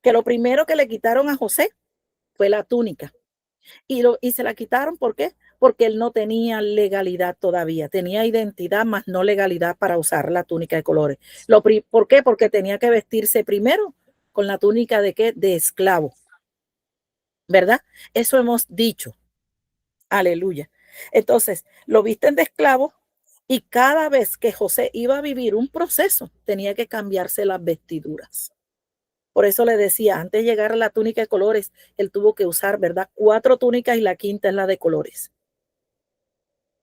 que lo primero que le quitaron a José fue la túnica. Y se la quitaron, ¿por qué? Porque él no tenía legalidad todavía, tenía identidad, más no legalidad para usar la túnica de colores. ¿Por qué? Porque tenía que vestirse primero con la túnica de qué? De esclavo, ¿verdad? Eso hemos dicho. Aleluya. Entonces, lo visten de esclavo y cada vez que José iba a vivir un proceso, tenía que cambiarse las vestiduras. Por eso le decía, antes de llegar a la túnica de colores, él tuvo que usar, ¿verdad? 4 túnicas y la quinta es la de colores.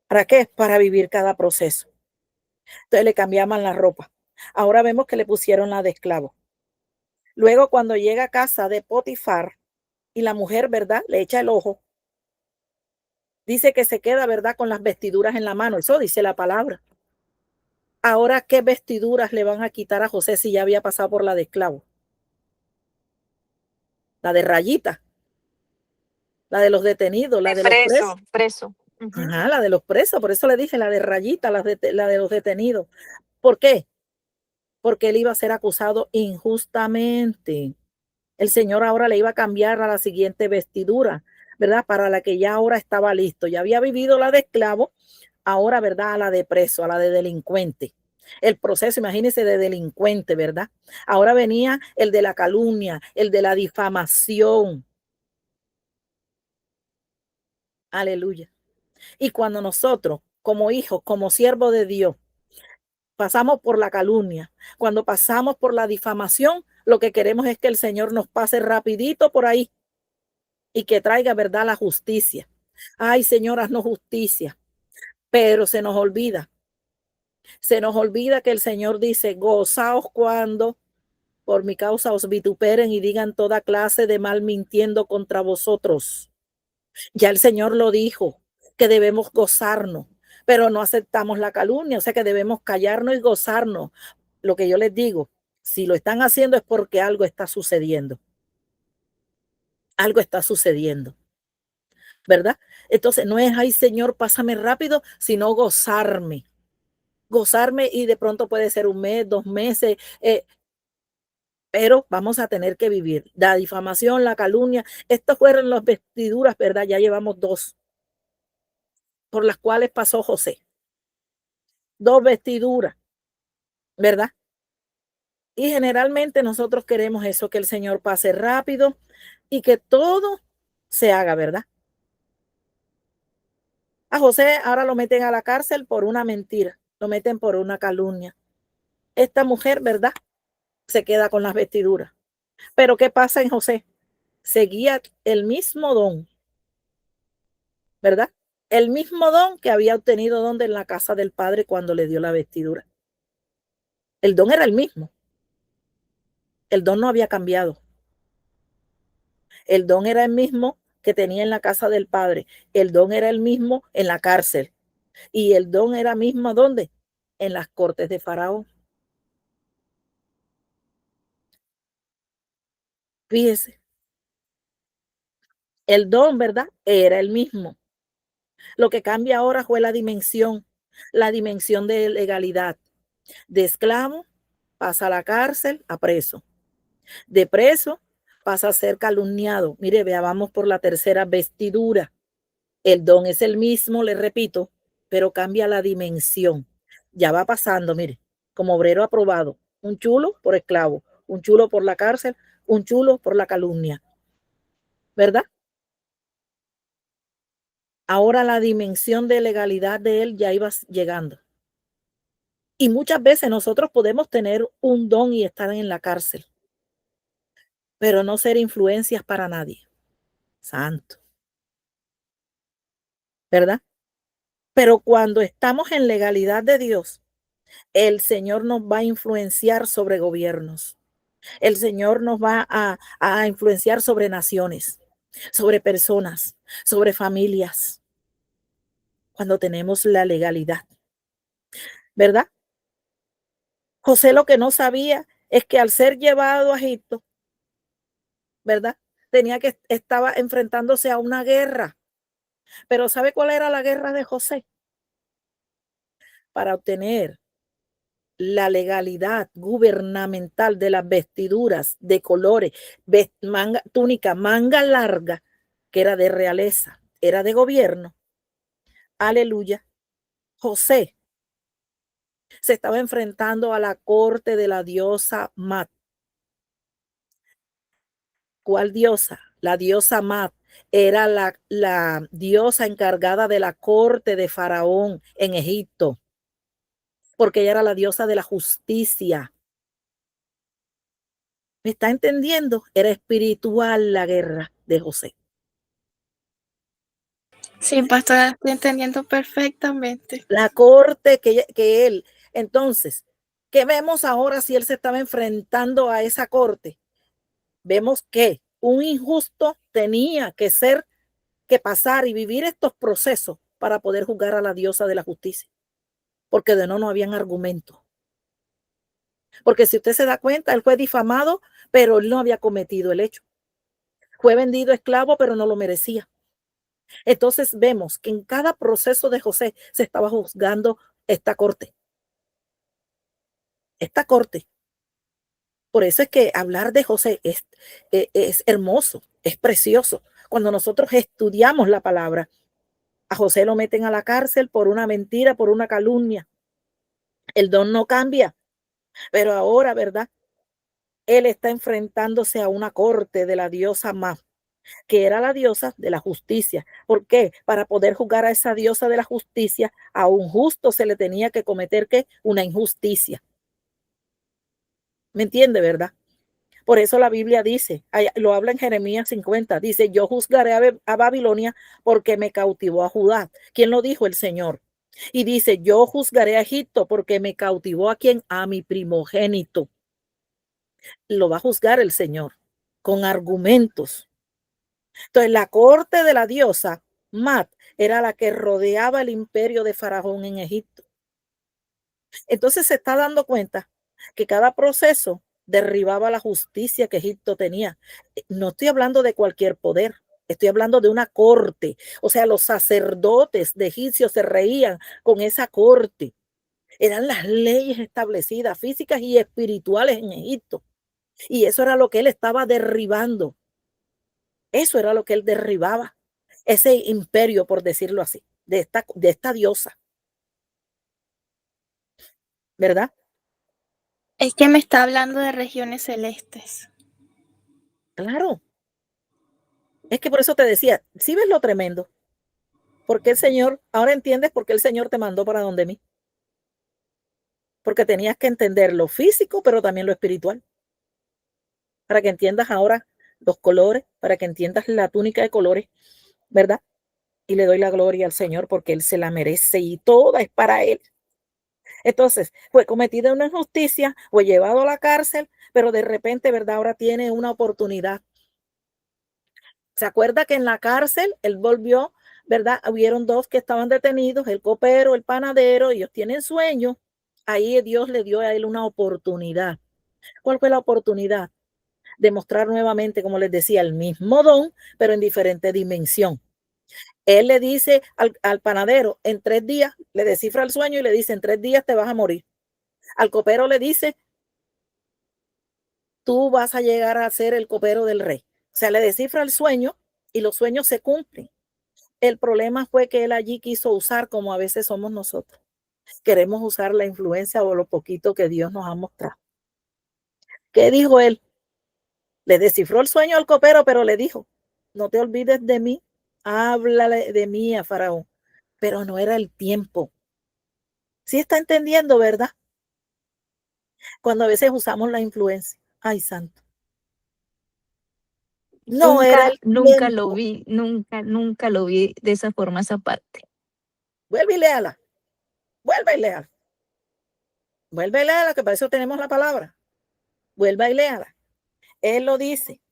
¿Para qué? Para vivir cada proceso. Entonces le cambiaban la ropa. Ahora vemos que le pusieron la de esclavo. Luego, cuando llega a casa de Potifar y la mujer, ¿verdad? Le echa el ojo, dice que se queda, ¿verdad? Con las vestiduras en la mano. Eso dice la palabra. Ahora, ¿qué vestiduras le van a quitar a José si ya había pasado por la de esclavo? La de rayita, la de los detenidos, la De de los presos. preso. Ujú. Ajá, la de los presos, por eso le dije la de rayita, la de los detenidos. ¿Por qué? Porque él iba a ser acusado injustamente. El Señor ahora le iba a cambiar a la siguiente vestidura, ¿verdad? Para la que ya ahora estaba listo. Ya había vivido la de esclavo, ahora, ¿verdad? A la de preso, a la de delincuente. El proceso, imagínense, de delincuente, ¿verdad? Ahora venía el de la calumnia, el de la difamación. Aleluya. Y cuando nosotros, como hijos, como siervos de Dios, pasamos por la calumnia, cuando pasamos por la difamación, lo que queremos es que el Señor nos pase rapidito por ahí y que traiga, ¿verdad?, la justicia. Ay, Señor, haznos justicia. Pero se nos olvida que el Señor dice, gozaos cuando por mi causa os vituperen y digan toda clase de mal mintiendo contra vosotros. Ya el Señor lo dijo, que debemos gozarnos, pero no aceptamos la calumnia, o sea que debemos callarnos y gozarnos. Lo que yo les digo, si lo están haciendo es porque algo está sucediendo, ¿verdad? Entonces no es, ay Señor, pásame rápido, sino gozarme y de pronto puede ser un mes, 2 meses, pero vamos a tener que vivir. La difamación, la calumnia, estas fueron las vestiduras, ¿verdad? Ya llevamos 2 por las cuales pasó José. 2 vestiduras, ¿verdad? Y generalmente nosotros queremos eso, que el Señor pase rápido y que todo se haga, ¿verdad? A José ahora lo meten a la cárcel por una mentira, lo meten por una calumnia. Esta mujer, ¿verdad? Se queda con las vestiduras. Pero ¿qué pasa en José? Seguía el mismo don, ¿verdad? El mismo don que había obtenido donde en la casa del padre cuando le dio la vestidura. El don era el mismo. El don no había cambiado. El don era el mismo que tenía en la casa del padre. El don era el mismo en la cárcel. Y el don era mismo ¿dónde? En las cortes de Faraón. Fíjese, el don, ¿verdad? Era el mismo. Lo que cambia ahora fue la dimensión de legalidad. De esclavo pasa a la cárcel, a preso. De preso pasa a ser calumniado. Mire, vea, vamos por la tercera vestidura. El don es el mismo, le repito, pero cambia la dimensión. Ya va pasando, mire, como obrero aprobado. Un chulo por esclavo, un chulo por la cárcel, un chulo por la calumnia, ¿verdad? Ahora la dimensión de legalidad de él ya iba llegando. Y muchas veces nosotros podemos tener un don y estar en la cárcel, pero no ser influencias para nadie. Santo, ¿verdad? Pero cuando estamos en legalidad de Dios, el Señor nos va a influenciar sobre gobiernos. El Señor nos va a influenciar sobre naciones, sobre personas, sobre familias, cuando tenemos la legalidad, ¿verdad? José lo que no sabía es que al ser llevado a Egipto, ¿verdad? Estaba enfrentándose a una guerra. Pero ¿sabe cuál era la guerra de José? Para obtener la legalidad gubernamental de las vestiduras de colores, túnica, manga larga, que era de realeza, era de gobierno. Aleluya. José se estaba enfrentando a la corte de la diosa Mat. ¿Cuál diosa? La diosa Mat era la diosa encargada de la corte de Faraón en Egipto, porque ella era la diosa de la justicia. ¿Me está entendiendo? Era espiritual la guerra de José. Sí, pastora, estoy entendiendo perfectamente. La corte que él. Entonces, ¿qué vemos ahora si él se estaba enfrentando a esa corte? Vemos que un injusto tenía que pasar y vivir estos procesos para poder juzgar a la diosa de la justicia, porque de no habían argumentos. Porque si usted se da cuenta, él fue difamado, pero él no había cometido el hecho. Fue vendido esclavo, pero no lo merecía. Entonces vemos que en cada proceso de José se estaba juzgando esta corte. Esta corte. Por eso es que hablar de José es hermoso, es precioso. Cuando nosotros estudiamos la palabra, a José lo meten a la cárcel por una mentira, por una calumnia. El don no cambia, pero ahora, ¿verdad? Él está enfrentándose a una corte de la diosa Má, que era la diosa de la justicia. ¿Por qué? Para poder juzgar a esa diosa de la justicia, a un justo se le tenía que cometer ¿qué? Una injusticia. ¿Me entiende, verdad? Por eso la Biblia dice, lo habla en Jeremías 50, dice, yo juzgaré a Babilonia porque me cautivó a Judá. ¿Quién lo dijo? El Señor. Y dice, yo juzgaré a Egipto porque me cautivó a quien, a mi primogénito. Lo va a juzgar el Señor con argumentos. Entonces, la corte de la diosa Mat era la que rodeaba el imperio de Faraón en Egipto. Entonces se está dando cuenta que cada proceso derribaba la justicia que Egipto tenía. No estoy hablando de cualquier poder, estoy hablando de una corte. O sea, los sacerdotes de egipcios se reían con esa corte. Eran las leyes establecidas, físicas y espirituales en Egipto. Y eso era lo que él estaba derribando. Eso era lo que él derribaba. Ese imperio, por decirlo así, de esta diosa. ¿Verdad? Es que me está hablando de regiones celestes. Claro. Es que por eso te decía, ¿sí ves lo tremendo? Porque el Señor, ahora entiendes por qué el Señor te mandó para donde mí. Porque tenías que entender lo físico, pero también lo espiritual. Para que entiendas ahora los colores, para que entiendas la túnica de colores, ¿verdad? Y le doy la gloria al Señor porque Él se la merece y toda es para Él. Entonces, fue cometida una injusticia, fue llevado a la cárcel, pero de repente, ¿verdad? Ahora tiene una oportunidad. ¿Se acuerda que en la cárcel él volvió, verdad? Hubieron dos que estaban detenidos, el copero, el panadero, ellos tienen sueño. Ahí Dios le dio a él una oportunidad. ¿Cuál fue la oportunidad? Demostrar nuevamente, como les decía, el mismo don, pero en diferente dimensión. Él le dice al panadero, en 3 días, le descifra el sueño y le dice, en 3 días te vas a morir. Al copero le dice, tú vas a llegar a ser el copero del rey. O sea, le descifra el sueño y los sueños se cumplen. El problema fue que él allí quiso usar como a veces somos nosotros. Queremos usar la influencia o lo poquito que Dios nos ha mostrado. ¿Qué dijo él? Le descifró el sueño al copero, pero le dijo, no te olvides de mí, háblale de mí a Faraón. Pero no era el tiempo. Sí está entendiendo, ¿verdad? Cuando a veces usamos la influencia. Ay, santo. No era el Nunca lo tiempo. vi, nunca lo vi de esa forma, esa parte. Vuelve y léala. Vuelve y léala. Vuelve y léala, que para eso tenemos la palabra. Vuelva y léala. Él lo dice.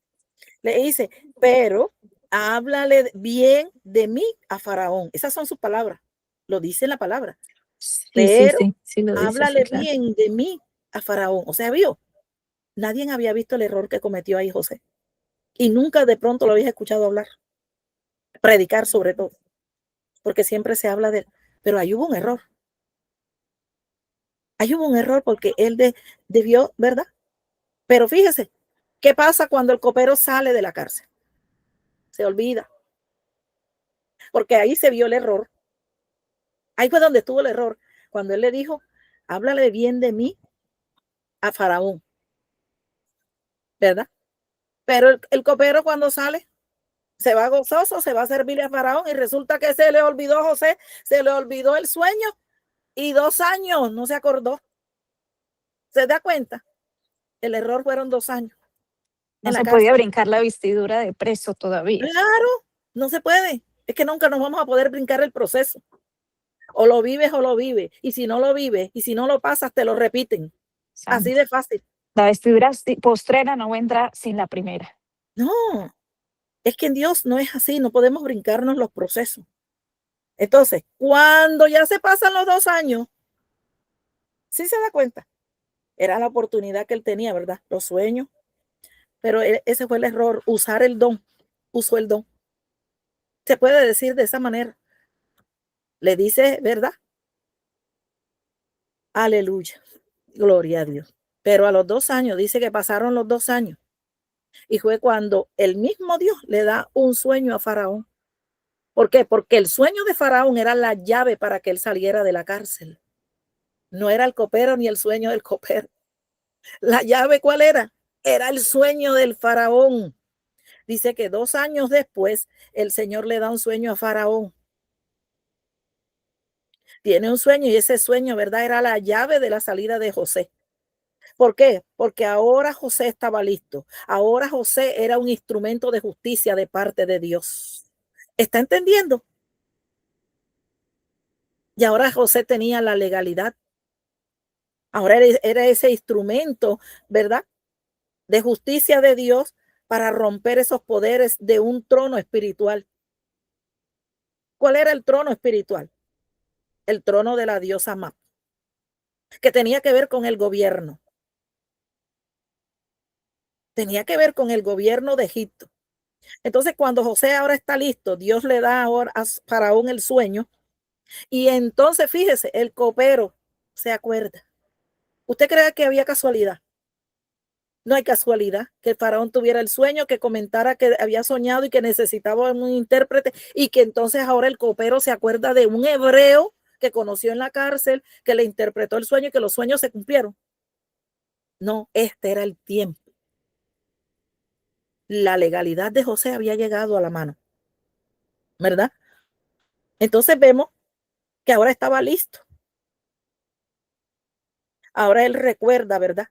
Le dice, pero háblale bien de mí a Faraón. Esas son sus palabras. Lo dice en la palabra. Sí, sí, Pero sí, sí lo dice, sí, háblale claro. bien de mí a Faraón. O sea, vio, nadie había visto el error que cometió ahí José. Y nunca de pronto lo habías escuchado hablar. Predicar sobre todo. Porque siempre se habla de él. Pero ahí hubo un error. Ahí hubo un error porque él debió, ¿verdad? Pero fíjese, ¿qué pasa cuando el copero sale de la cárcel? Se olvida, porque ahí se vio el error. Ahí fue donde estuvo el error, cuando él le dijo, háblale bien de mí a Faraón, ¿verdad? Pero el copero cuando sale, se va gozoso, se va a servirle a Faraón y resulta que se le olvidó a José, se le olvidó el sueño y 2 años no se acordó. ¿Se da cuenta? El error fueron 2 años No en la se podía cárcel. brincar la vestidura de preso todavía. Claro, no se puede. Es que nunca nos vamos a poder brincar el proceso. O lo vives o lo vives. Y si no lo vives y si no lo pasas, te lo repiten. Así Santo. de fácil. La vestidura postrera no vendrá sin la primera. No, es que en Dios no es así. No podemos brincarnos los procesos. Entonces, cuando ya se pasan los 2 años, sí se da cuenta. Era la oportunidad que él tenía, ¿verdad? Los sueños. Pero ese fue el error, usar el don. Usó el don. Se puede decir de esa manera. Le dice, ¿verdad? Aleluya. Gloria a Dios. Pero a los 2 años, dice que pasaron los 2 años. Y fue cuando el mismo Dios le da un sueño a Faraón. ¿Por qué? Porque el sueño de Faraón era la llave para que él saliera de la cárcel. No era el copero ni el sueño del copero. La llave, ¿cuál era? Era el sueño del Faraón. Dice que 2 años después, el Señor le da un sueño a Faraón. Tiene un sueño y ese sueño, ¿verdad? Era la llave de la salida de José. ¿Por qué? Porque ahora José estaba listo. Ahora José era un instrumento de justicia de parte de Dios. ¿Está entendiendo? Y ahora José tenía la legalidad. Ahora era ese instrumento, ¿verdad? De justicia de Dios para romper esos poderes de un trono espiritual. ¿Cuál era el trono espiritual? El trono de la diosa Map, que tenía que ver con el gobierno. Tenía que ver con el gobierno de Egipto. Entonces, cuando José ahora está listo, Dios le da ahora a Faraón el sueño. Y entonces, fíjese, el copero se acuerda. ¿Usted cree que había casualidad? No hay casualidad que el faraón tuviera el sueño, que comentara que había soñado y que necesitaba un intérprete y que entonces ahora el copero se acuerda de un hebreo que conoció en la cárcel, que le interpretó el sueño y que los sueños se cumplieron. No, este era el tiempo. La legalidad de José había llegado a la mano, ¿verdad? Entonces vemos que ahora estaba listo. Ahora él recuerda, ¿verdad?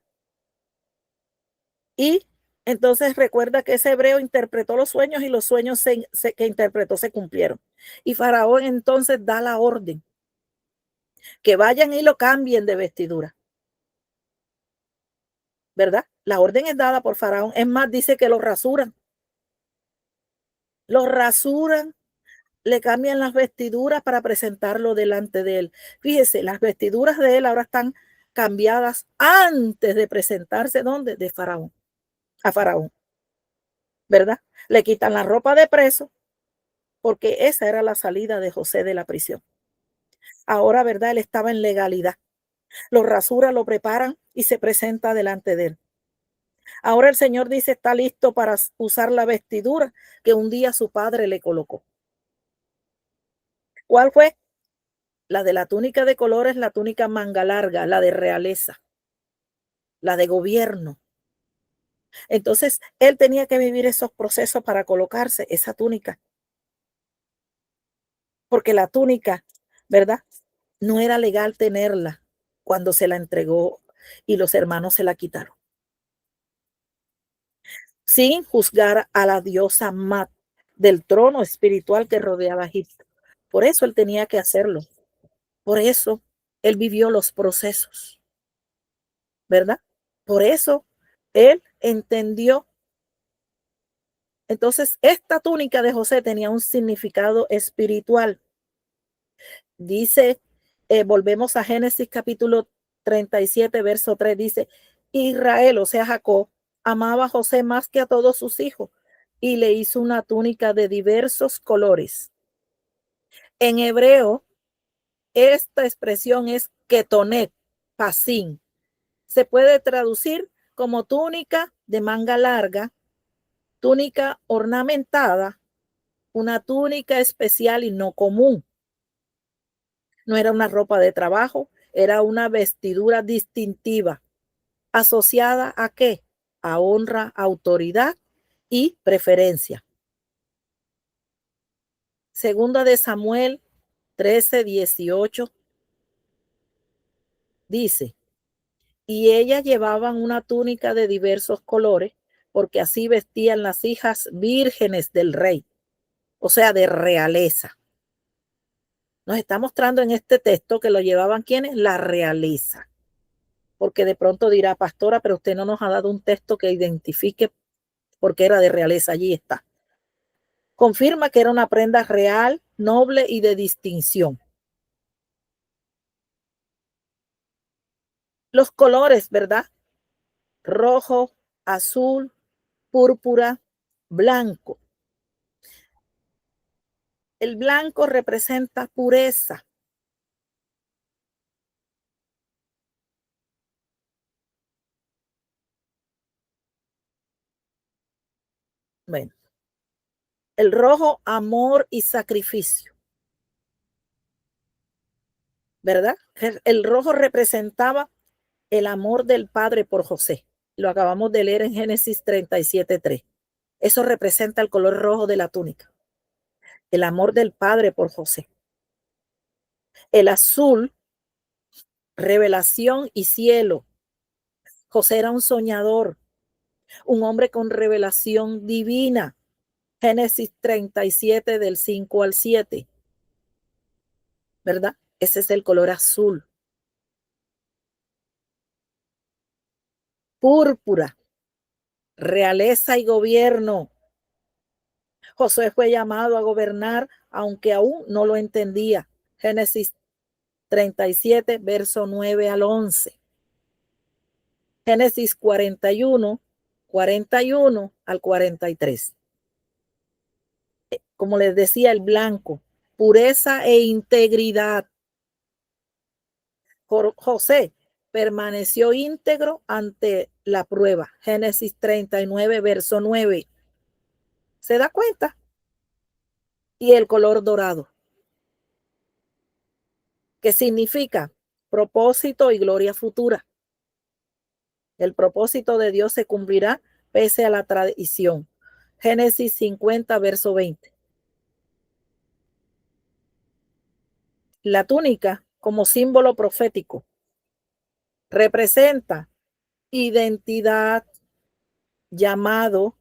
Y entonces recuerda que ese hebreo interpretó los sueños y los sueños que interpretó se cumplieron. Y Faraón entonces da la orden que vayan y lo cambien de vestidura, ¿verdad? La orden es dada por Faraón. Es más, dice que lo rasuran, le cambian las vestiduras para presentarlo delante de él. Fíjese, las vestiduras de él ahora están cambiadas antes de presentarse, ¿dónde? De Faraón, a Faraón, ¿verdad? Le quitan la ropa de preso porque esa era la salida de José de la prisión. Ahora, ¿verdad? Él estaba en legalidad. Lo rasura, lo preparan y se presenta delante de él. Ahora el Señor dice, está listo para usar la vestidura que un día su padre le colocó. ¿Cuál fue? La de la túnica de colores, la túnica manga larga, la de realeza, la de gobierno. Entonces, él tenía que vivir esos procesos para colocarse esa túnica. Porque la túnica, ¿verdad? No era legal tenerla cuando se la entregó y los hermanos se la quitaron. Sin juzgar a la diosa Mat del trono espiritual que rodeaba a Egipto. Por eso él tenía que hacerlo. Por eso él vivió los procesos, ¿verdad? Por eso él entendió. Entonces, esta túnica de José tenía un significado espiritual. Dice, volvemos a Génesis capítulo 37, verso 3, dice, Israel, o sea, Jacob, amaba a José más que a todos sus hijos y le hizo una túnica de diversos colores. En hebreo, esta expresión es ketonet, pasín. Se puede traducir como túnica de manga larga, túnica ornamentada, una túnica especial y no común. No era una ropa de trabajo, era una vestidura distintiva, asociada ¿a qué? A honra, autoridad y preferencia. Segunda de Samuel 13:18 dice: y ellas llevaban una túnica de diversos colores, porque así vestían las hijas vírgenes del rey, o sea, de realeza. Nos está mostrando en este texto que lo llevaban ¿quiénes? La realeza. Porque de pronto dirá, pastora, pero usted no nos ha dado un texto que identifique por qué era de realeza. Allí está. Confirma que era una prenda real, noble y de distinción. Los colores, ¿verdad? Rojo, azul, púrpura, blanco. El blanco representa pureza. Bueno, el rojo, amor y sacrificio, ¿verdad? El rojo representaba el amor del Padre por José. Lo acabamos de leer en Génesis 37:3. Eso representa el color rojo de la túnica. El amor del Padre por José. El azul, revelación y cielo. José era un soñador, un hombre con revelación divina. Génesis 37 del 5 al 7. ¿Verdad? Ese es el color azul. Púrpura, realeza y gobierno. Josué fue llamado a gobernar, aunque aún no lo entendía. Génesis 37, verso 9 al 11. Génesis 41 al 43. Como les decía, el blanco, pureza e integridad. José permaneció íntegro ante la prueba. Génesis 39, verso 9. ¿Se da cuenta? Y el color dorado, que significa propósito y gloria futura. El propósito de Dios se cumplirá pese a la traición. Génesis 50, verso 20. La túnica, como símbolo profético, representa identidad, llamado,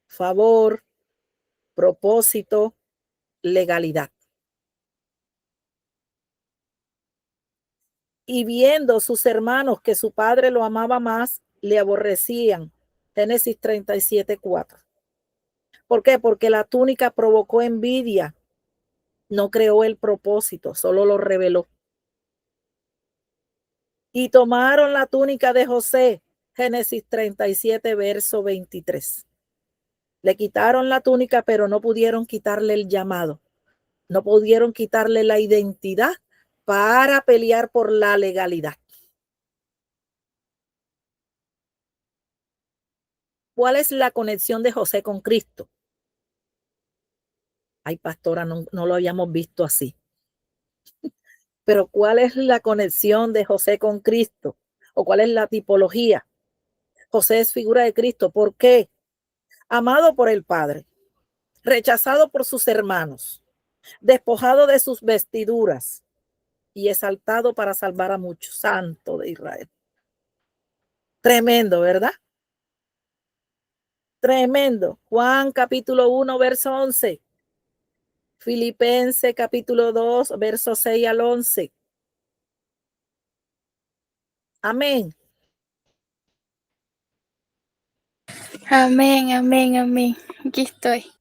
favor, propósito, legalidad. Y viendo sus hermanos que su padre lo amaba más, le aborrecían. Génesis 37:4. ¿Por qué? Porque la túnica provocó envidia, no creó el propósito, solo lo reveló. Y tomaron la túnica de José, Génesis 37, verso 23. Le quitaron la túnica, pero no pudieron quitarle el llamado, no pudieron quitarle la identidad para pelear por la legalidad. ¿Cuál es la conexión de José con Cristo? Ay, pastora, no lo habíamos visto así. Pero ¿cuál es la conexión de José con Cristo? ¿O cuál es la tipología? José es figura de Cristo. ¿Por qué? Amado por el Padre, rechazado por sus hermanos, despojado de sus vestiduras y exaltado para salvar a muchos. Santo de Israel. Tremendo, ¿verdad? Tremendo. Juan capítulo 1, verso 11. Filipenses capítulo 2, verso 6 al 11. Amén. Amén, amén, amén. Aquí estoy.